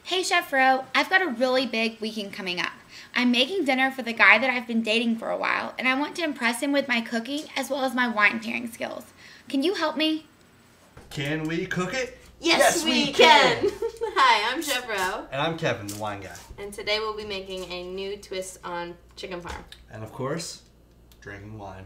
Hey Chef Ro, I've got a really big weekend coming up. I'm making dinner for the guy that I've been dating for a while, and I want to impress him with my cooking as well as my wine pairing skills. Can you help me? Can we cook it? Yes, we can. Hi, I'm Chef Ro. And I'm Kevin, the wine guy. And today we'll be making a new twist on chicken parm. And of course, drinking wine.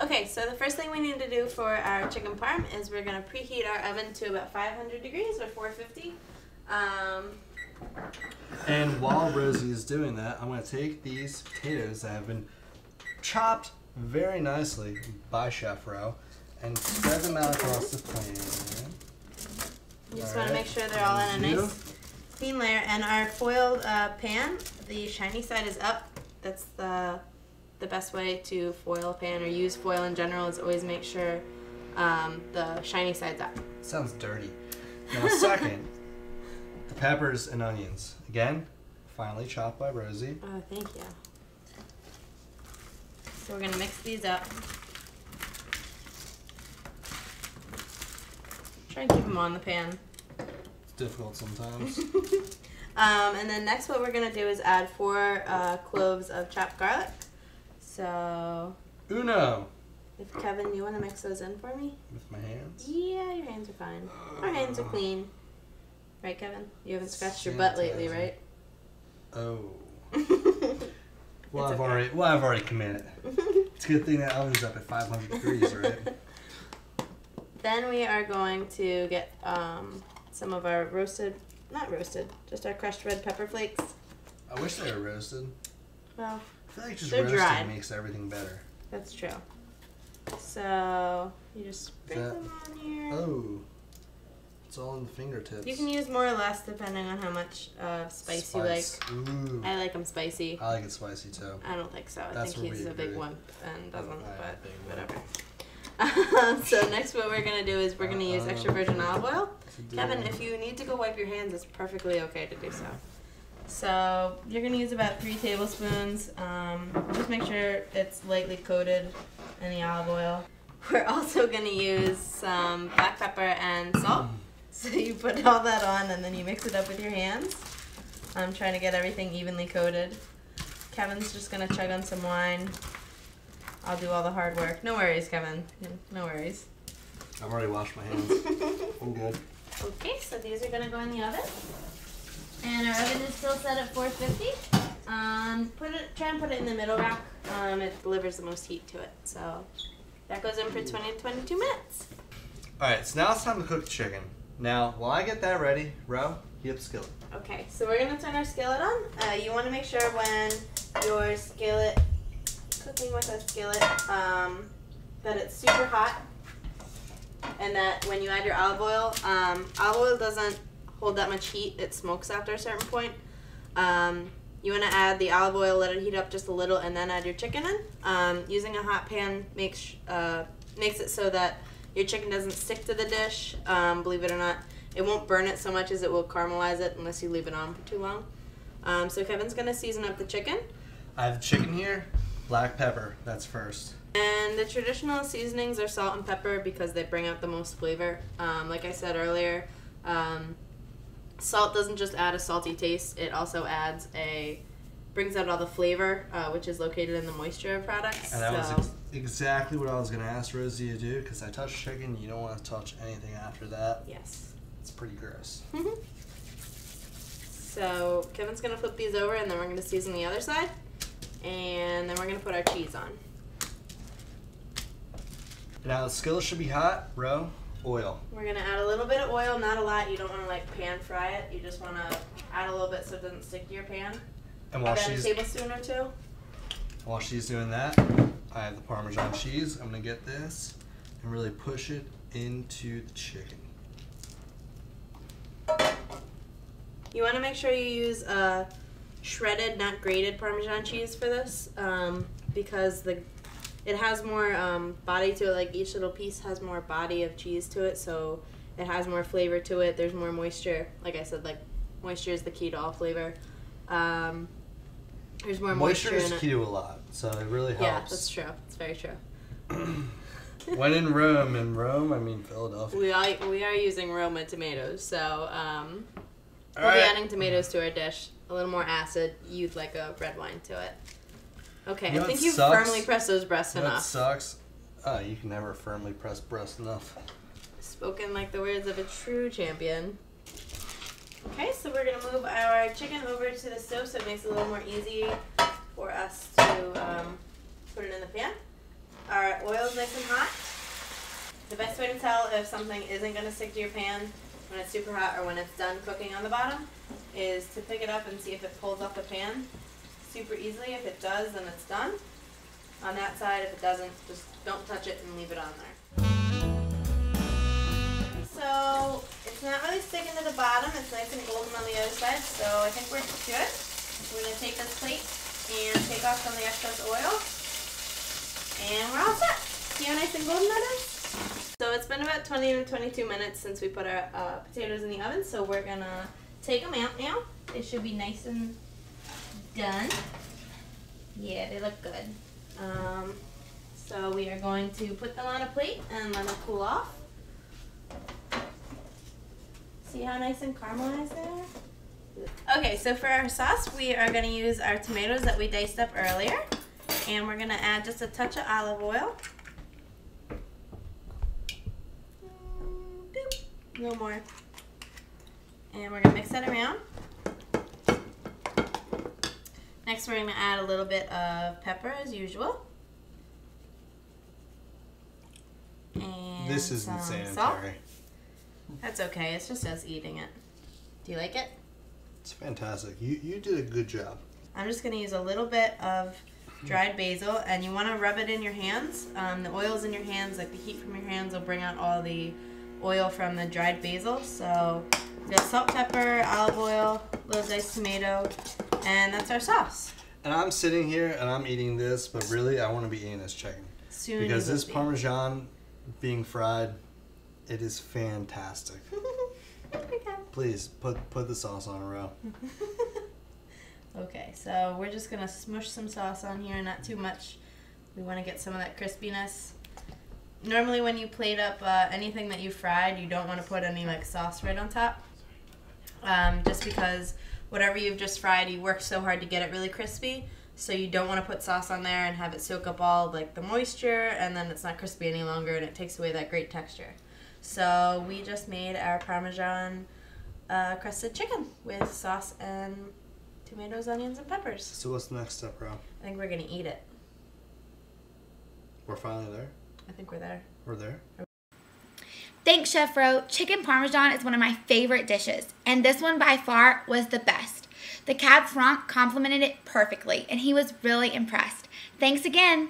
Okay, so the first thing we need to do for our chicken parm is we're going to preheat our oven to about 500 degrees or 450. And while Rosie is doing that, I'm going to take these potatoes that have been chopped very nicely by Chef Ro and spread them out across the pan. You just want to make sure they're all in a nice clean layer. And our foiled pan, the shiny side is up. That's the best way to foil a pan or use foil in general is always make sure the shiny side's up. Sounds dirty. Now second, the peppers and onions. Again, finely chopped by Rosie. Oh, thank you. So we're going to mix these up. Try and keep them on the pan. It's difficult sometimes. And then next what we're going to do is add 4 cloves of chopped garlic. So, Uno! If Kevin, you want to mix those in for me? With my hands? Yeah, your hands are fine. Our hands are clean. Right, Kevin? You haven't scratched your butt lately, right? Oh. Well, I've already committed. It's a good thing that oven's up at 500 degrees, right? Then we are going to get some of our just our crushed red pepper flakes. I wish they were roasted. Well, I feel like just they're roasting dried. makes everything better. That's true. So you just sprinkle them on here. Oh, it's all in the fingertips. You can use more or less depending on how much spice you like. Ooh. I like them spicy. I like it spicy too. I don't think so. That's I think he's a big agree. one and doesn't, but whatever. whatever. So next what we're going to do is we're going to use extra virgin olive oil. Kevin, if you need to go wipe your hands, it's perfectly okay to do so. So you're going to use about 3 tablespoons. Just make sure it's lightly coated in the olive oil. We're also going to use some black pepper and salt. So you put all that on and then you mix it up with your hands. I'm trying to get everything evenly coated. Kevin's just going to chug on some wine. I'll do all the hard work. No worries, Kevin. No worries. I've already washed my hands. I'm good. Okay, so these are going to go in the oven. And our oven is still set at 450. Try and put it in the middle rack. It delivers the most heat to it. So that goes in for 20 to 22 minutes. Alright, so now it's time to cook the chicken. Now, while I get that ready, Ro, heat up the skillet. Okay, so we're going to turn our skillet on. You want to make sure when your skillet, cooking with a skillet, that it's super hot. And that when you add your olive oil doesn't hold that much heat. It smokes after a certain point. You want to add the olive oil, let it heat up just a little, and then add your chicken in. Using a hot pan makes it so that your chicken doesn't stick to the dish. Believe it or not, it won't burn it so much as it will caramelize it unless you leave it on for too long. So Kevin's going to season up the chicken. I have the chicken here, black pepper, that's first. And the traditional seasonings are salt and pepper because they bring out the most flavor. Like I said earlier, salt doesn't just add a salty taste, it also brings out all the flavor, which is located in the moisture of products. And that was exactly what I was going to ask Rosie to do, because I touched chicken, you don't want to touch anything after that. Yes. It's pretty gross. So Kevin's going to flip these over, and then we're going to season the other side, and then we're going to put our cheese on. Now the skillet should be hot. Ro, oil. We're going to add a little bit of oil, not a lot. You don't want to pan fry it. You just want to add a little bit so it doesn't stick to your pan. And while a tablespoon or 2. While she's doing that, I have the Parmesan cheese. I'm going to get this and really push it into the chicken. You want to make sure you use shredded, not grated Parmesan cheese for this, because it has more body to it. Like each little piece has more body of cheese to it, so it has more flavor to it. There's more moisture. Like I said, like moisture is the key to all flavor. There's more moisture is in it. key to a lot, so it really helps. Yeah, that's true. It's very true. When in Rome, I mean Philadelphia. We are using Roma tomatoes, so we'll right. be adding tomatoes to our dish. A little more acid. You'd like a red wine to it. Okay, You know I think what you've sucks? firmly pressed those breasts That enough. sucks. You can never firmly press breast enough. Spoken like the words of a true champion. Okay, so we're gonna move our chicken over to the stove so it makes it a little more easy for us to put it in the pan. Our oil's nice and hot. The best way to tell if something isn't gonna stick to your pan when it's super hot or when it's done cooking on the bottom is to pick it up and see if it pulls off the pan super easily. If it does, then it's done. On that side, if it doesn't, just don't touch it and leave it on there. So it's not really sticking to the bottom. It's nice and golden on the other side, so I think we're good. We're going to take this plate and take off some of the excess oil, and we're all set. See how nice and golden that is? So it's been about 20 to 22 minutes since we put our potatoes in the oven, so we're going to take them out now. They should be nice and done. Yeah, they look good. So we are going to put them on a plate and let them cool off. See how nice and caramelized they are? Okay, so for our sauce, we are going to use our tomatoes that we diced up earlier. And we're going to add just a touch of olive oil. Boop. No more. And we're going to mix that around. Next, we're going to add a little bit of pepper as usual. And This isn't some sanitary. salt. That's okay. It's just us eating it. Do you like it? It's fantastic. You did a good job. I'm just going to use a little bit of dried basil, and you want to rub it in your hands. The oil's in your hands, like the heat from your hands will bring out all the oil from the dried basil. So we got salt, pepper, olive oil, a little diced tomato, and that's our sauce. And I'm sitting here and I'm eating this, but really I want to be eating this chicken. Soon Because you will this be. Parmesan being fried, it is fantastic. Please put the sauce on a row. Okay, so we're just gonna smush some sauce on here, not too much. We want to get some of that crispiness. Normally when you plate up anything that you fried, you don't want to put any like sauce right on top. Just because whatever you've just fried, you worked so hard to get it really crispy. So you don't want to put sauce on there and have it soak up all like the moisture, and then it's not crispy any longer and it takes away that great texture. So we just made our Parmesan crusted chicken with sauce and tomatoes, onions, and peppers. So what's the next step, Ro? I think we're going to eat it. We're finally there? I think we're there. We're there? Thanks, Chef Ro. Chicken Parmesan is one of my favorite dishes, and this one by far was the best. The Cab Franc complimented it perfectly, and he was really impressed. Thanks again.